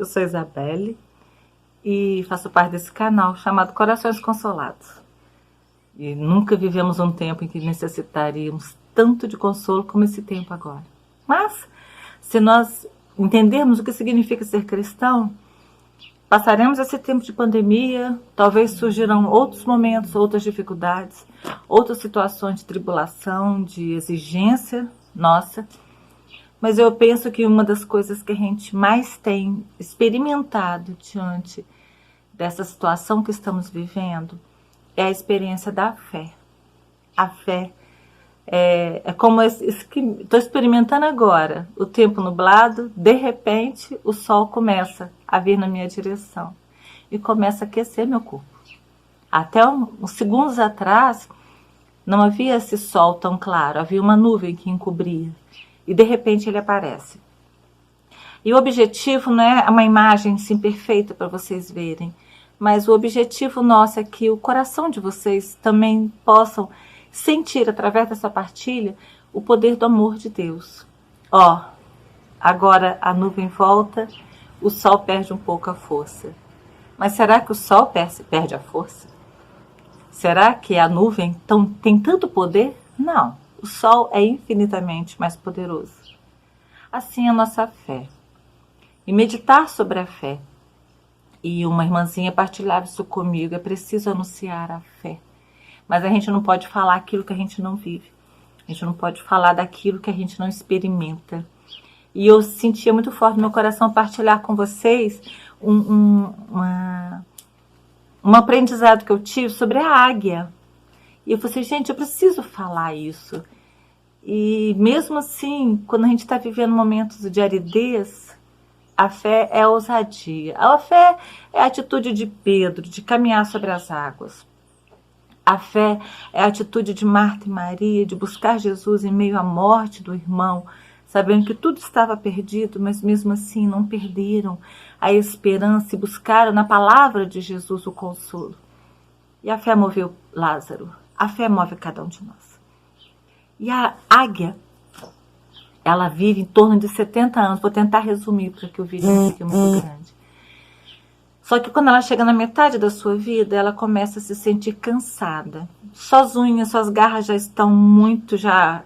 sou Isabelle e faço parte desse canal chamado Corações Consolados. E nunca vivemos um tempo em que necessitaríamos tanto de consolo como esse tempo agora. Mas, se nós entendermos o que significa ser cristão, passaremos esse tempo de pandemia, talvez surgirão outros momentos, outras dificuldades, outras situações de tribulação, de exigência nossa. Mas eu penso que uma das coisas que a gente mais tem experimentado diante dessa situação que estamos vivendo é a experiência da fé. A fé é como isso que estou experimentando agora. O tempo nublado, de repente o sol começa a vir na minha direção e começa a aquecer meu corpo. Até uns segundos atrás não havia esse sol tão claro, havia uma nuvem que encobria. E de repente ele aparece. E o objetivo não é uma imagem assim, perfeita para vocês verem, mas o objetivo nosso é que o coração de vocês também possam sentir, através dessa partilha, o poder do amor de Deus. Agora a nuvem volta, o sol perde um pouco a força. Mas será que o sol perde a força? Será que a nuvem tem tanto poder? Não. O sol é infinitamente mais poderoso. Assim é a nossa fé. E meditar sobre a fé. E uma irmãzinha partilhava isso comigo. É preciso anunciar a fé. Mas a gente não pode falar aquilo que a gente não vive. A gente não pode falar daquilo que a gente não experimenta. E eu sentia muito forte no meu coração partilhar com vocês um aprendizado que eu tive sobre a águia. E eu falei assim, gente, eu preciso falar isso. E mesmo assim, quando a gente está vivendo momentos de aridez, a fé é a ousadia. A fé é a atitude de Pedro, de caminhar sobre as águas. A fé é a atitude de Marta e Maria, de buscar Jesus em meio à morte do irmão, sabendo que tudo estava perdido, mas mesmo assim não perderam a esperança e buscaram na palavra de Jesus o consolo. E a fé moveu Lázaro. A fé move cada um de nós. E a águia, ela vive em torno de 70 anos. Vou tentar resumir para que o vídeo não fique muito grande. Só que quando ela chega na metade da sua vida, ela começa a se sentir cansada. Suas unhas, suas garras já estão muito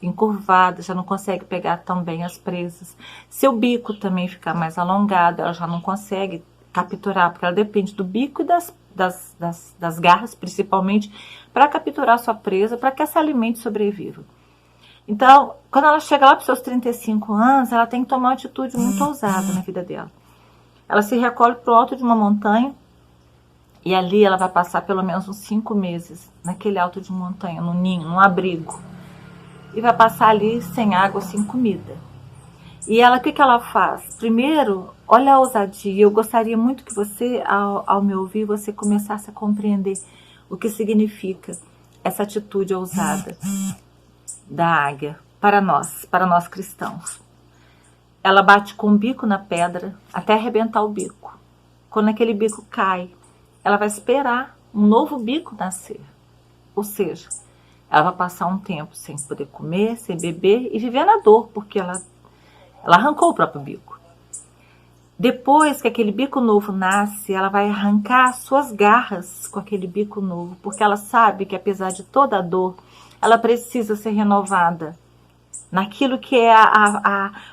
encurvadas, já não consegue pegar tão bem as presas. Seu bico também fica mais alongado, ela já não consegue capturar, porque ela depende do bico e das garras, principalmente, para capturar sua presa, para que essa alimente e sobreviva. Então, quando ela chega lá para os seus 35 anos, ela tem que tomar uma atitude muito ousada na vida dela. Ela se recolhe para o alto de uma montanha e ali ela vai passar pelo menos uns 5 meses naquele alto de montanha, num ninho, num abrigo. E vai passar ali sem água, sem comida. E ela, o que ela faz? Primeiro, olha a ousadia. Eu gostaria muito que você, ao me ouvir, você começasse a compreender o que significa essa atitude ousada da águia para nós cristãos. Ela bate com o bico na pedra até arrebentar o bico. Quando aquele bico cai, ela vai esperar um novo bico nascer. Ou seja, ela vai passar um tempo sem poder comer, sem beber e viver na dor, porque ela arrancou o próprio bico. Depois que aquele bico novo nasce, ela vai arrancar as suas garras com aquele bico novo, porque ela sabe que apesar de toda a dor, ela precisa ser renovada naquilo que é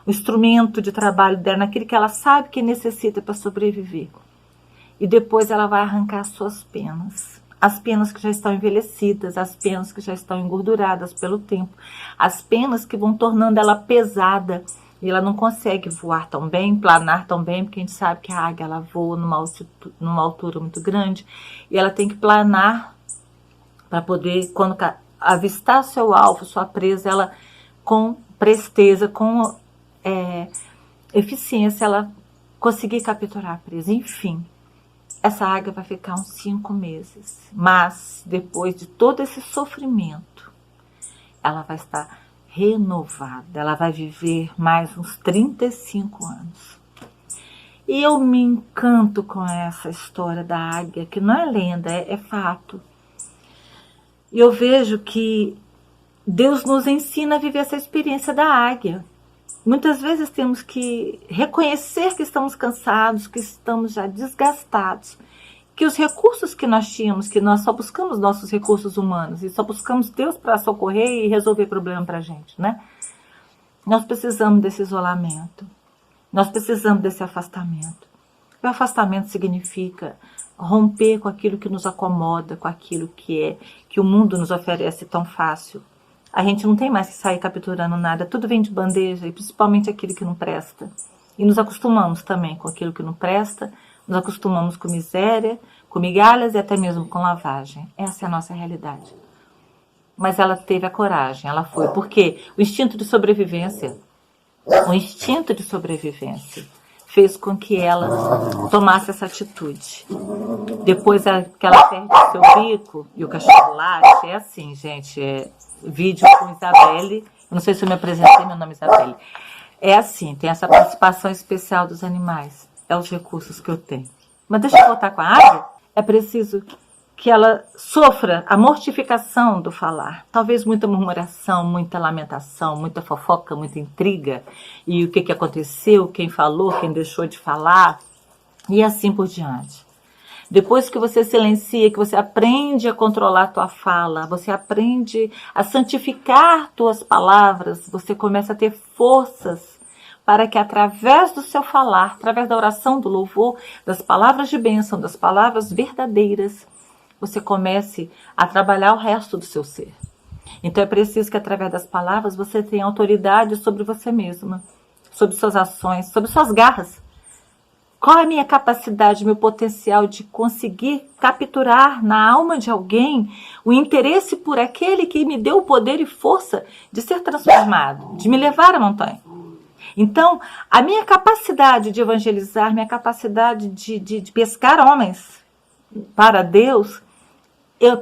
o instrumento de trabalho dela, naquilo que ela sabe que necessita para sobreviver. E depois ela vai arrancar as suas penas. As penas que já estão envelhecidas, as penas que já estão engorduradas pelo tempo, as penas que vão tornando ela pesada. E ela não consegue voar tão bem, planar tão bem, porque a gente sabe que a águia ela voa numa altura muito grande. E ela tem que planar para poder, quando avistar seu alvo, sua presa, ela com presteza, com eficiência, ela conseguir capturar a presa. Enfim, essa águia vai ficar uns 5 meses. Mas, depois de todo esse sofrimento, ela vai estar renovada. Ela vai viver mais uns 35 anos. E eu me encanto com essa história da águia, que não é lenda, é fato. E eu vejo que Deus nos ensina a viver essa experiência da águia. Muitas vezes temos que reconhecer que estamos cansados, que estamos já desgastados, que os recursos que nós tínhamos, que nós só buscamos nossos recursos humanos e só buscamos Deus para socorrer e resolver problema para a gente, né? Nós precisamos desse isolamento, nós precisamos desse afastamento. O afastamento significa romper com aquilo que nos acomoda, com aquilo que o mundo nos oferece tão fácil. A gente não tem mais que sair capturando nada, tudo vem de bandeja, e principalmente aquilo que não presta. E nos acostumamos também com aquilo que não presta, nos acostumamos com miséria, com migalhas e até mesmo com lavagem. Essa é a nossa realidade. Mas ela teve a coragem, ela foi. Porque o instinto de sobrevivência fez com que ela tomasse essa atitude. Depois que ela perde o seu bico e o cachorro late, é assim, gente, vídeo com Isabelle, eu não sei se eu me apresentei, meu nome é Isabelle. É assim, tem essa participação especial dos animais, é os recursos que eu tenho. Mas deixa eu voltar com a águia, é preciso que ela sofra a mortificação do falar. Talvez muita murmuração, muita lamentação, muita fofoca, muita intriga. E o que aconteceu, quem falou, quem deixou de falar. E assim por diante. Depois que você silencia, que você aprende a controlar a tua fala, você aprende a santificar tuas palavras, você começa a ter forças para que através do seu falar, através da oração, do louvor, das palavras de bênção, das palavras verdadeiras, você comece a trabalhar o resto do seu ser. Então é preciso que através das palavras você tenha autoridade sobre você mesma, sobre suas ações, sobre suas garras. Qual é a minha capacidade, meu potencial de conseguir capturar na alma de alguém o interesse por aquele que me deu o poder e força de ser transformado, de me levar à montanha? Então, a minha capacidade de evangelizar, minha capacidade de pescar homens para Deus,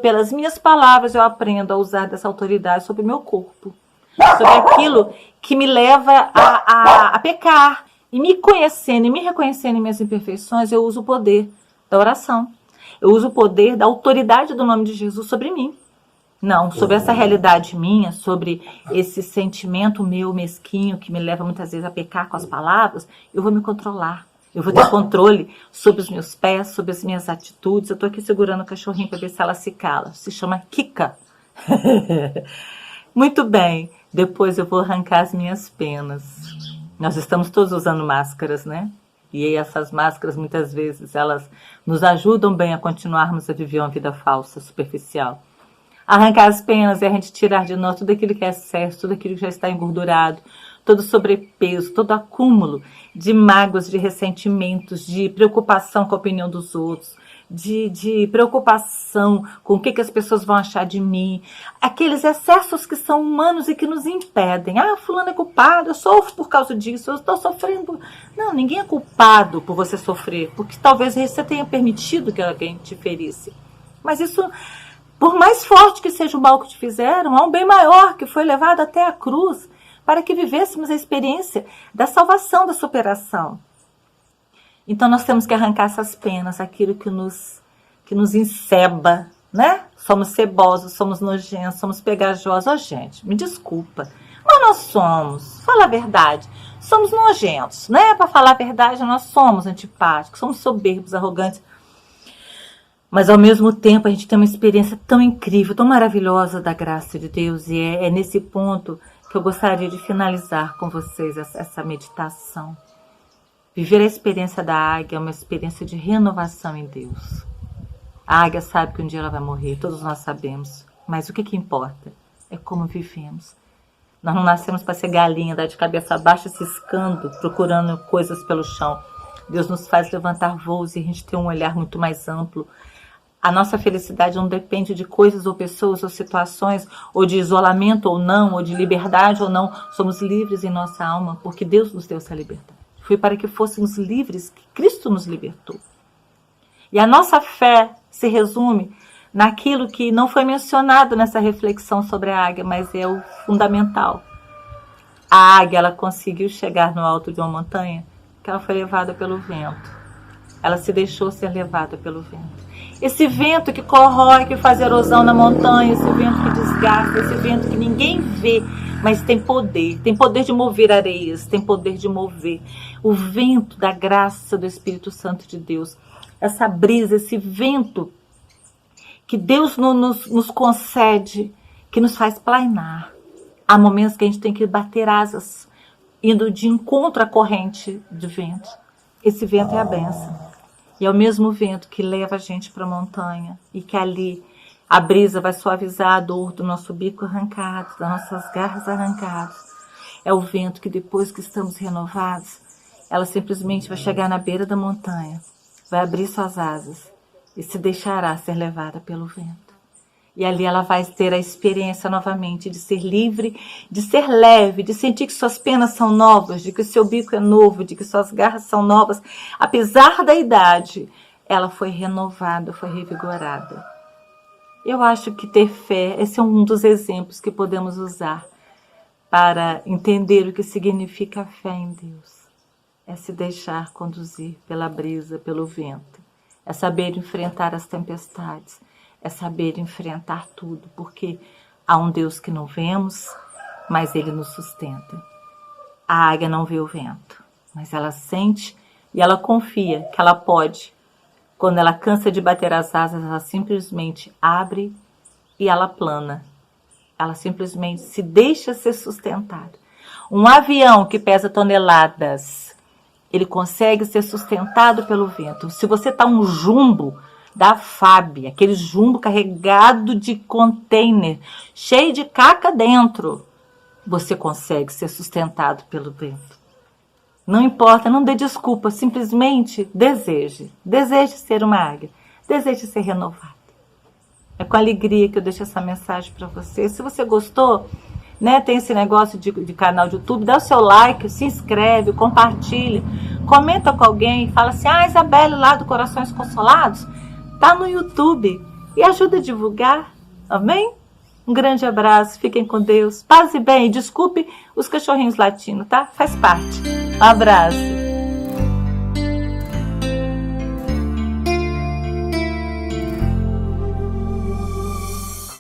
pelas minhas palavras, eu aprendo a usar dessa autoridade sobre o meu corpo, sobre aquilo que me leva a pecar. E me conhecendo e me reconhecendo em minhas imperfeições, eu uso o poder da oração. Eu uso o poder da autoridade do nome de Jesus sobre mim. Não, sobre essa realidade minha, sobre esse sentimento meu mesquinho que me leva muitas vezes a pecar com as palavras, eu vou me controlar. Eu vou ter controle sobre os meus pés, sobre as minhas atitudes. Eu estou aqui segurando o cachorrinho para ver se ela se cala. Se chama Kika. Muito bem. Depois eu vou arrancar as minhas penas. Nós estamos todos usando máscaras, né? E essas máscaras, muitas vezes, elas nos ajudam bem a continuarmos a viver uma vida falsa, superficial. Arrancar as penas é a gente tirar de nós tudo aquilo que é excesso, tudo aquilo que já está engordurado, todo sobrepeso, todo acúmulo de mágoas, de ressentimentos, de preocupação com a opinião dos outros, de preocupação com o que as pessoas vão achar de mim, aqueles excessos que são humanos e que nos impedem. Ah, fulano é culpado, eu sofro por causa disso, eu estou sofrendo. Não, ninguém é culpado por você sofrer, porque talvez você tenha permitido que alguém te ferisse. Mas isso, por mais forte que seja o mal que te fizeram, há um bem maior que foi levado até a cruz para que vivêssemos a experiência da salvação, da superação. Então nós temos que arrancar essas penas, aquilo que nos enceba, né? Somos cebosos, somos nojentos, somos pegajosos. Oh, gente, me desculpa, mas nós somos, fala a verdade, somos nojentos, né? Para falar a verdade, nós somos antipáticos, somos soberbos, arrogantes. Mas ao mesmo tempo a gente tem uma experiência tão incrível, tão maravilhosa da graça de Deus. E é nesse ponto que eu gostaria de finalizar com vocês essa meditação. Viver a experiência da águia é uma experiência de renovação em Deus. A águia sabe que um dia ela vai morrer, todos nós sabemos. Mas o que importa é como vivemos. Nós não nascemos para ser galinha, dar de cabeça baixa, ciscando, procurando coisas pelo chão. Deus nos faz levantar voos e a gente tem um olhar muito mais amplo. A nossa felicidade não depende de coisas ou pessoas ou situações, ou de isolamento ou não, ou de liberdade ou não. Somos livres em nossa alma, porque Deus nos deu essa liberdade. Foi para que fôssemos livres que Cristo nos libertou. E a nossa fé se resume naquilo que não foi mencionado nessa reflexão sobre a águia, mas é o fundamental. A águia, ela conseguiu chegar no alto de uma montanha, que ela foi levada pelo vento. Ela se deixou ser levada pelo vento. Esse vento que corrói, que faz erosão na montanha, esse vento que desgasta, esse vento que ninguém vê, mas tem poder de mover areias, tem poder de mover. O vento da graça do Espírito Santo de Deus, essa brisa, esse vento que Deus nos concede, que nos faz planar. Há momentos que a gente tem que bater asas, indo de encontro à corrente de vento. Esse vento é a bênção. E é o mesmo vento que leva a gente para a montanha e que ali a brisa vai suavizar a dor do nosso bico arrancado, das nossas garras arrancadas. É o vento que depois que estamos renovados, ela simplesmente vai chegar na beira da montanha, vai abrir suas asas e se deixará ser levada pelo vento. E ali ela vai ter a experiência novamente de ser livre, de ser leve, de sentir que suas penas são novas, de que o seu bico é novo, de que suas garras são novas. Apesar da idade, ela foi renovada, foi revigorada. Eu acho que ter fé, esse é um dos exemplos que podemos usar para entender o que significa a fé em Deus. É se deixar conduzir pela brisa, pelo vento. É saber enfrentar as tempestades. É saber enfrentar tudo, porque há um Deus que não vemos, mas Ele nos sustenta. A águia não vê o vento, mas ela sente e ela confia que ela pode. Quando ela cansa de bater as asas, ela simplesmente abre e ela plana. Ela simplesmente se deixa ser sustentada. Um avião que pesa toneladas, ele consegue ser sustentado pelo vento. Se você está um jumbo da FAB, aquele jumbo carregado de container, cheio de caca dentro, você consegue ser sustentado pelo vento. Não importa, não dê desculpa, simplesmente deseje. Deseje ser uma águia, deseje ser renovado. É com alegria que eu deixo essa mensagem para você. Se você gostou, né, tem esse negócio de canal de YouTube, dá o seu like, se inscreve, compartilha, comenta com alguém, fala assim, Isabelle lá do Corações Consolados, tá no YouTube e ajuda a divulgar, amém? Um grande abraço, fiquem com Deus, paz e bem, desculpe os cachorrinhos latindo, tá? Faz parte. Um abraço.